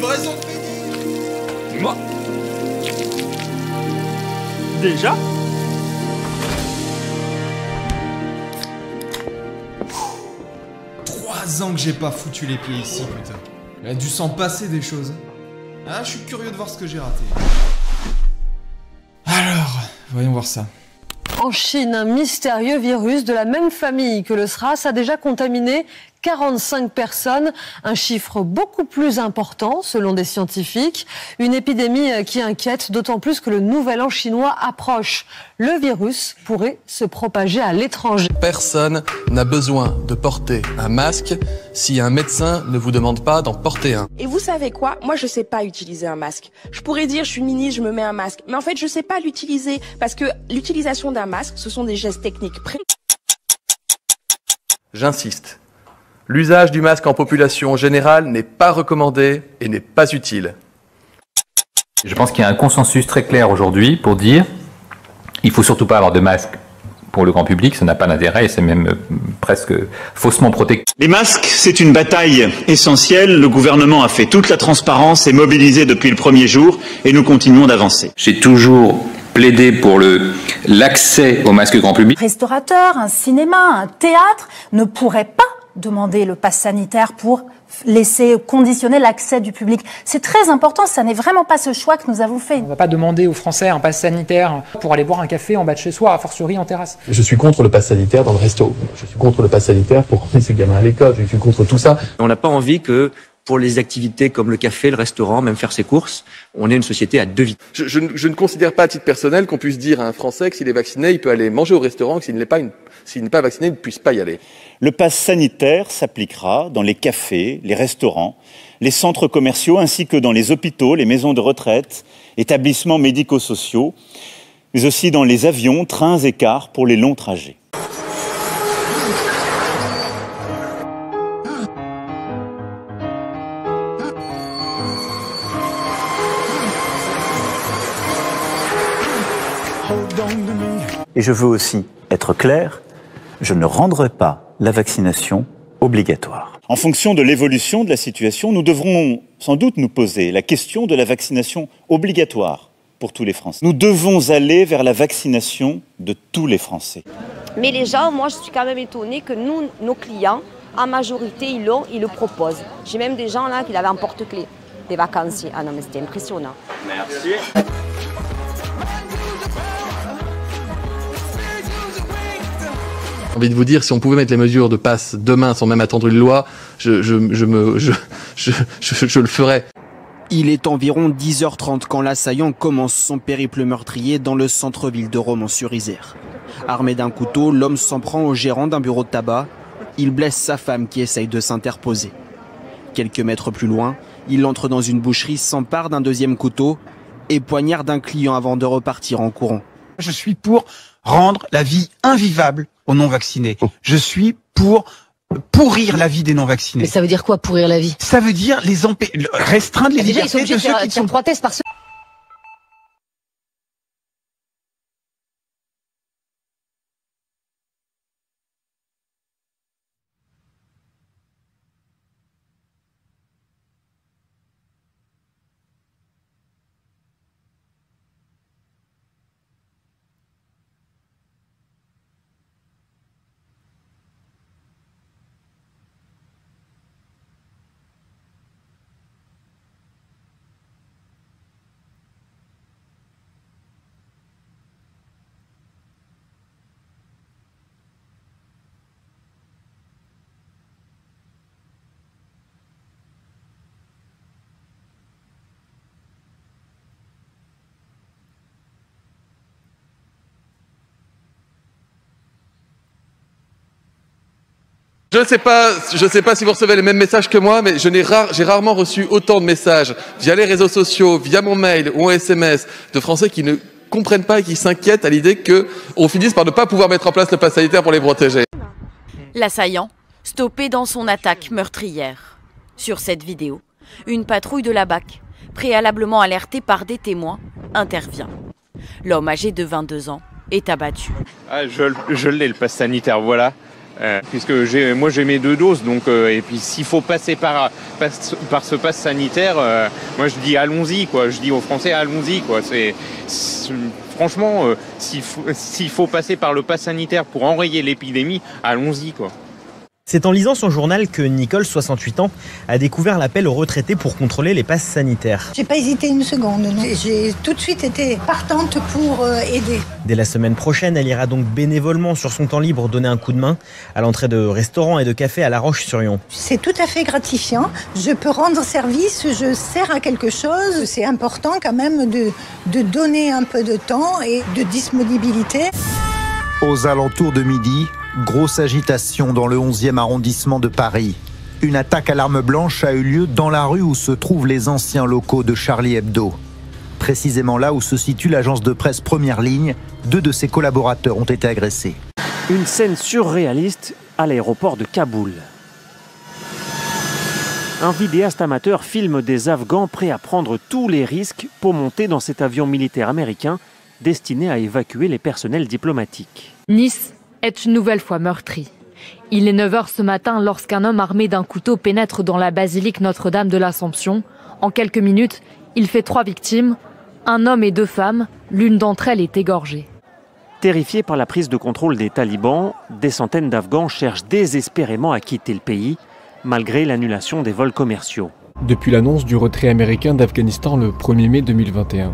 livraison finie. Moi. Déjà? Trois ans que j'ai pas foutu les pieds ici, putain. Il a dû s'en passer des choses. Ah, je suis curieux de voir ce que j'ai raté. Alors, voyons voir ça. En Chine, un mystérieux virus de la même famille que le SRAS a déjà contaminé 45 personnes, un chiffre beaucoup plus important selon des scientifiques. Une épidémie qui inquiète, d'autant plus que le nouvel an chinois approche. Le virus pourrait se propager à l'étranger. Personne n'a besoin de porter un masque si un médecin ne vous demande pas d'en porter un. Et vous savez quoi? Moi, je sais pas utiliser un masque. Je pourrais dire, je suis ministre, je me mets un masque. Mais en fait, je sais pas l'utiliser parce que l'utilisation d'un masque, ce sont des gestes techniques. J'insiste. L'usage du masque en population générale n'est pas recommandé et n'est pas utile. Je pense qu'il y a un consensus très clair aujourd'hui pour dire il faut surtout pas avoir de masque pour le grand public, ça n'a pas d'intérêt et c'est même presque faussement protecteur. Les masques, c'est une bataille essentielle. Le gouvernement a fait toute la transparence et mobilisé depuis le premier jour et nous continuons d'avancer. J'ai toujours plaidé pour l'accès au masque grand public. Un restaurateur, un cinéma, un théâtre ne pourrait pas demander le pass sanitaire pour laisser conditionner l'accès du public. C'est très important, ça n'est vraiment pas ce choix que nous avons fait. On ne va pas demander aux Français un pass sanitaire pour aller boire un café en bas de chez soi, a fortiori en terrasse. Je suis contre le pass sanitaire dans le resto. Je suis contre le pass sanitaire pour emmener ses gamins à l'école. Je suis contre tout ça. On n'a pas envie que pour les activités comme le café, le restaurant, même faire ses courses, on est une société à deux vitesses. Je ne considère pas à titre personnel qu'on puisse dire à un Français que s'il est vacciné, il peut aller manger au restaurant, que s'il n'est pas vacciné, il ne puisse pas y aller. Le pass sanitaire s'appliquera dans les cafés, les restaurants, les centres commerciaux ainsi que dans les hôpitaux, les maisons de retraite, établissements médico-sociaux, mais aussi dans les avions, trains et cars pour les longs trajets. Et je veux aussi être clair, je ne rendrai pas la vaccination obligatoire. En fonction de l'évolution de la situation, nous devrons sans doute nous poser la question de la vaccination obligatoire pour tous les Français. Nous devons aller vers la vaccination de tous les Français. Mais les gens, moi je suis quand même étonnée que nous, nos clients, en majorité, ils le proposent. J'ai même des gens là qui l'avaient en porte-clés, des vacanciers. Ah non mais c'était impressionnant. Merci. J'ai envie de vous dire, si on pouvait mettre les mesures de passe demain sans même attendre une loi, je le ferais. Il est environ 10h30 quand l'assaillant commence son périple meurtrier dans le centre-ville de Romans-sur-Isère. Armé d'un couteau, l'homme s'en prend au gérant d'un bureau de tabac. Il blesse sa femme qui essaye de s'interposer. Quelques mètres plus loin, il entre dans une boucherie, s'empare d'un deuxième couteau et poignarde un client avant de repartir en courant. Je suis pour rendre la vie invivable aux non-vaccinés. Je suis pour pourrir la vie des non-vaccinés. Mais ça veut dire quoi, pourrir la vie? Ça veut dire restreindre les Déjà, libertés ils sont obligés de ceux qui de faire 3 tests par semaine. Je ne sais pas si vous recevez les mêmes messages que moi, mais j'ai rarement reçu autant de messages via les réseaux sociaux, via mon mail ou en SMS de Français qui ne comprennent pas et qui s'inquiètent à l'idée qu'on finisse par ne pas pouvoir mettre en place le pass sanitaire pour les protéger. L'assaillant, stoppé dans son attaque meurtrière. Sur cette vidéo, une patrouille de la BAC, préalablement alertée par des témoins, intervient. L'homme âgé de 22 ans est abattu. Ah, je l'ai, le pass sanitaire, voilà. puisque moi j'ai mes 2 doses, donc et puis s'il faut passer par ce pass sanitaire, moi je dis allons-y quoi. Je dis aux Français allons-y quoi. Franchement, s'il faut passer par le pass sanitaire pour enrayer l'épidémie, allons-y quoi. C'est en lisant son journal que Nicole, 68 ans, a découvert l'appel aux retraités pour contrôler les passes sanitaires. J'ai pas hésité une seconde, non. J'ai tout de suite été partante pour aider. Dès la semaine prochaine, elle ira donc bénévolement sur son temps libre donner un coup de main à l'entrée de restaurants et de cafés à La Roche-sur-Yon. C'est tout à fait gratifiant. Je peux rendre service, je sers à quelque chose. C'est important quand même de donner un peu de temps et de disponibilité. Aux alentours de midi, grosse agitation dans le 11e arrondissement de Paris. Une attaque à l'arme blanche a eu lieu dans la rue où se trouvent les anciens locaux de Charlie Hebdo. Précisément là où se situe l'agence de presse Première Ligne, 2 de ses collaborateurs ont été agressés. Une scène surréaliste à l'aéroport de Kaboul. Un vidéaste amateur filme des Afghans prêts à prendre tous les risques pour monter dans cet avion militaire américain destiné à évacuer les personnels diplomatiques. Nice est une nouvelle fois meurtri. Il est 9h ce matin lorsqu'un homme armé d'un couteau pénètre dans la basilique Notre-Dame de l'Assomption. En quelques minutes, il fait 3 victimes, un homme et 2 femmes, l'une d'entre elles est égorgée. Terrifiés par la prise de contrôle des talibans, des centaines d'Afghans cherchent désespérément à quitter le pays, malgré l'annulation des vols commerciaux. Depuis l'annonce du retrait américain d'Afghanistan le 1er mai 2021,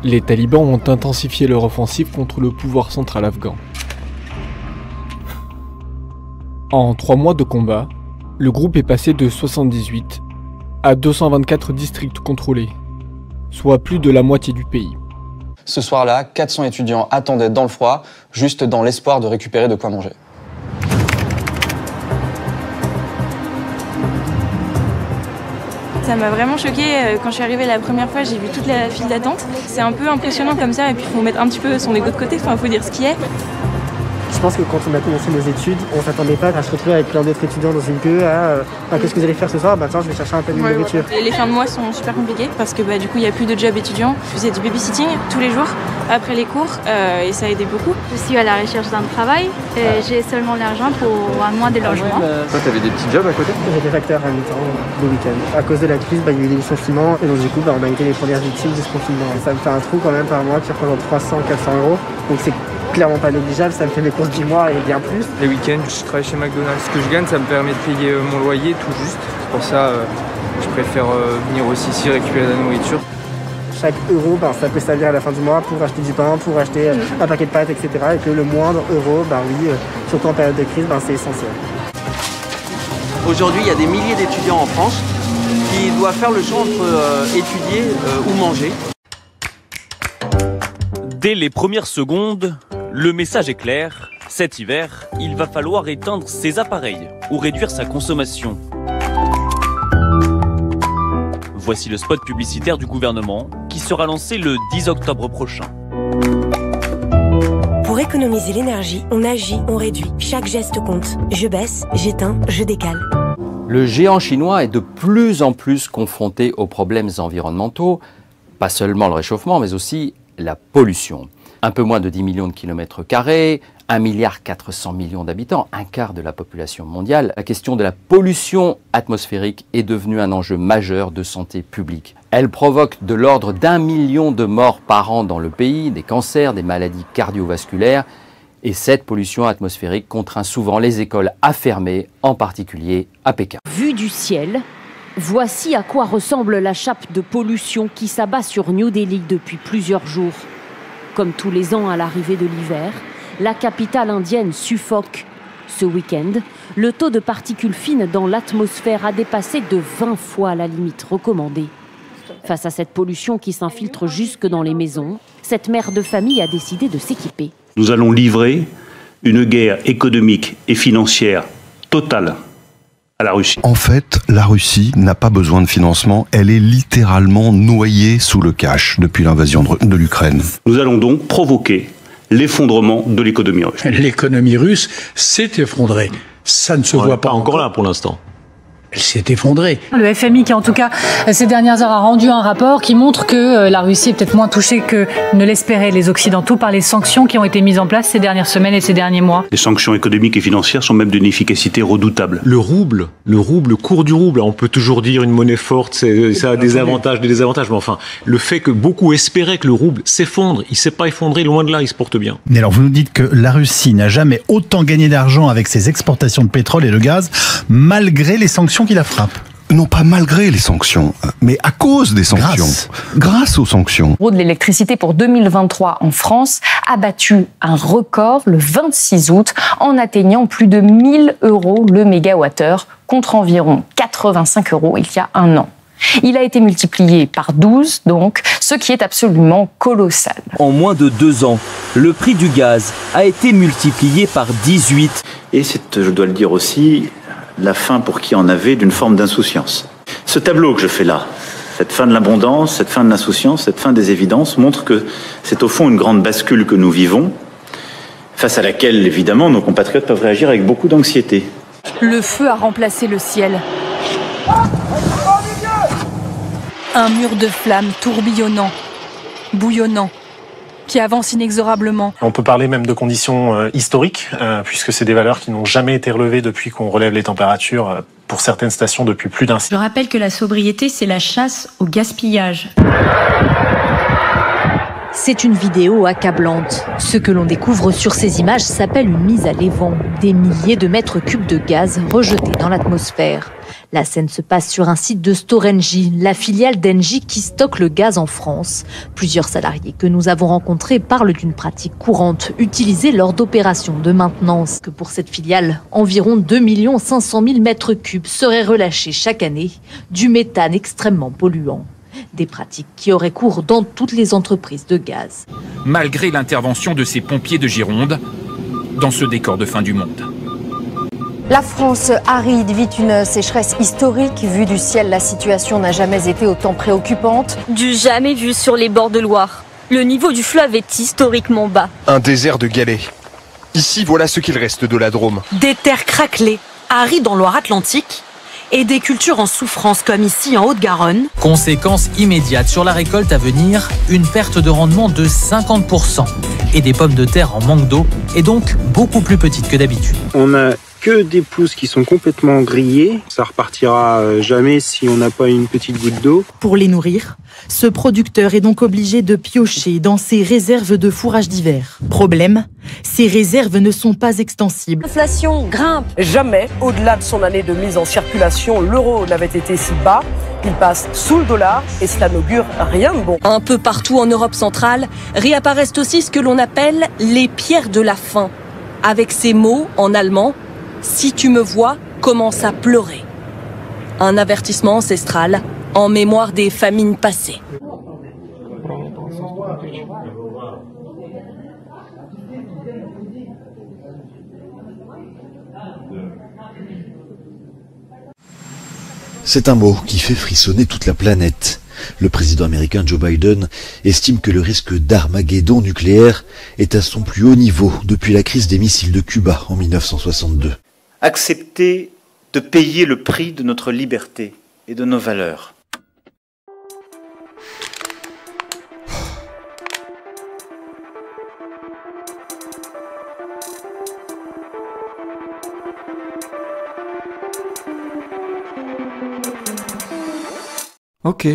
les talibans ont intensifié leur offensive contre le pouvoir central afghan. En 3 mois de combat, le groupe est passé de 78 à 224 districts contrôlés, soit plus de la moitié du pays. Ce soir-là, 400 étudiants attendaient dans le froid, juste dans l'espoir de récupérer de quoi manger. Ça m'a vraiment choquée. Quand je suis arrivée la première fois, j'ai vu toute la file d'attente. C'est un peu impressionnant comme ça, et puis il faut mettre un petit peu son ego de côté, il faut dire ce qui est. Je pense que quand on a commencé nos études, on ne s'attendait pas à se retrouver avec plein d'autres étudiants dans une queue qu'est-ce que vous allez faire ce soir? Tiens, je vais chercher un peu de nourriture. Les fins de mois sont super compliquées parce que du coup il n'y a plus de job étudiant. Je faisais du babysitting tous les jours après les cours et ça a aidé beaucoup. Je suis à la recherche d'un travail et j'ai seulement l'argent pour un mois de logement. Toi, t'avais des petits jobs à côté? J'étais facteur à mi-temps le week-end. À cause de la crise, il y a eu des licenciements et donc du coup on a été les premières victimes de ce confinement. Ça me fait un trou quand même par mois qui représente 300-400 €. Donc c'est clairement pas négligeable, ça me fait mes courses du mois et bien plus. Les week-ends, je travaille chez McDonald's. Ce que je gagne, ça me permet de payer mon loyer tout juste. C'est pour ça je préfère venir aussi ici récupérer de la nourriture. Chaque euro, ça peut servir à la fin du mois pour acheter du pain, pour acheter un paquet de pâtes, etc. Et que le moindre euro, surtout en période de crise, c'est essentiel. Aujourd'hui, il y a des milliers d'étudiants en France qui doivent faire le choix entre étudier ou manger. Dès les premières secondes, le message est clair. Cet hiver, il va falloir éteindre ses appareils ou réduire sa consommation. Voici le spot publicitaire du gouvernement qui sera lancé le 10 octobre prochain. Pour économiser l'énergie, on agit, on réduit. Chaque geste compte. Je baisse, j'éteins, je décale. Le géant chinois est de plus en plus confronté aux problèmes environnementaux, pas seulement le réchauffement, mais aussi la pollution. Un peu moins de 10 millions de kilomètres carrés, 1,4 milliard d'habitants, un quart de la population mondiale. La question de la pollution atmosphérique est devenue un enjeu majeur de santé publique. Elle provoque de l'ordre d'1 million de morts par an dans le pays, des cancers, des maladies cardiovasculaires. Et cette pollution atmosphérique contraint souvent les écoles à fermer, en particulier à Pékin. Vue du ciel, voici à quoi ressemble la chape de pollution qui s'abat sur New Delhi depuis plusieurs jours. Comme tous les ans à l'arrivée de l'hiver, la capitale indienne suffoque. Ce week-end, le taux de particules fines dans l'atmosphère a dépassé de 20 fois la limite recommandée. Face à cette pollution qui s'infiltre jusque dans les maisons, cette mère de famille a décidé de s'équiper. Nous allons livrer une guerre économique et financière totale à la Russie. En fait, la Russie n'a pas besoin de financement. Elle est littéralement noyée sous le cash depuis l'invasion de l'Ukraine. Nous allons donc provoquer l'effondrement de l'économie russe. L'économie russe s'est effondrée. Ça ne se voit pas encore là pour l'instant. elle s'est effondrée. Le FMI qui en tout cas ces dernières heures a rendu un rapport qui montre que la Russie est peut-être moins touchée que ne l'espéraient les Occidentaux par les sanctions qui ont été mises en place ces dernières semaines et ces derniers mois. Les sanctions économiques et financières sont même d'une efficacité redoutable. Le cours du rouble, on peut toujours dire une monnaie forte, ça a des avantages, des désavantages, mais enfin, le fait que beaucoup espéraient que le rouble s'effondre, il ne s'est pas effondré, loin de là, il se porte bien. Mais alors vous nous dites que la Russie n'a jamais autant gagné d'argent avec ses exportations de pétrole et de gaz, malgré les sanctions qui la frappent. Non pas malgré les sanctions, mais à cause des sanctions. Grâce aux sanctions. Le cours de l'électricité pour 2023 en France a battu un record le 26 août en atteignant plus de 1 000 € le mégawattheure contre environ 85 € il y a un an. Il a été multiplié par 12 donc, ce qui est absolument colossal. En moins de 2 ans, le prix du gaz a été multiplié par 18. Et c'est, je dois le dire aussi, la fin pour qui en avait d'une forme d'insouciance. Ce tableau que je fais là, cette fin de l'abondance, cette fin de l'insouciance, cette fin des évidences, montre que c'est au fond une grande bascule que nous vivons, face à laquelle, évidemment, nos compatriotes peuvent réagir avec beaucoup d'anxiété. Le feu a remplacé le ciel. Un mur de flammes tourbillonnant, bouillonnant, qui avance inexorablement. On peut parler même de conditions historiques, puisque c'est des valeurs qui n'ont jamais été relevées depuis qu'on relève les températures pour certaines stations depuis plus d'un siècle. Je rappelle que la sobriété, c'est la chasse au gaspillage. C'est une vidéo accablante. Ce que l'on découvre sur ces images s'appelle une mise à l'évent. Des milliers de mètres cubes de gaz rejetés dans l'atmosphère. La scène se passe sur un site de Storengy, la filiale d'Engie qui stocke le gaz en France. Plusieurs salariés que nous avons rencontrés parlent d'une pratique courante utilisée lors d'opérations de maintenance. Que pour cette filiale, environ 2 500 000 mètres cubes seraient relâchés chaque année, du méthane extrêmement polluant. Des pratiques qui auraient cours dans toutes les entreprises de gaz. Malgré l'intervention de ces pompiers de Gironde, dans ce décor de fin du monde. La France aride vit une sécheresse historique. Vue du ciel, la situation n'a jamais été autant préoccupante. Du jamais vu sur les bords de Loire. Le niveau du fleuve est historiquement bas. Un désert de galets. Ici, voilà ce qu'il reste de la Drôme. Des terres craquelées, arides en Loire-Atlantique, et des cultures en souffrance comme ici en Haute-Garonne. Conséquence immédiate sur la récolte à venir, une perte de rendement de 50%. Et des pommes de terre en manque d'eau, et donc beaucoup plus petites que d'habitude. On a que des pousses qui sont complètement grillées. Ça repartira jamais si on n'a pas une petite goutte d'eau. Pour les nourrir, ce producteur est donc obligé de piocher dans ses réserves de fourrage d'hiver. Problème, ces réserves ne sont pas extensibles. L'inflation grimpe. Jamais, au-delà de son année de mise en circulation, l'euro n'avait été si bas. Il passe sous le dollar et cela n'augure rien de bon. Un peu partout en Europe centrale, réapparaissent aussi ce que l'on appelle les pierres de la faim. Avec ces mots en allemand, « Si tu me vois, commence à pleurer ». Un avertissement ancestral en mémoire des famines passées. C'est un mot qui fait frissonner toute la planète. Le président américain Joe Biden estime que le risque d'Armageddon nucléaire est à son plus haut niveau depuis la crise des missiles de Cuba en 1962. Accepter de payer le prix de notre liberté et de nos valeurs. Ok.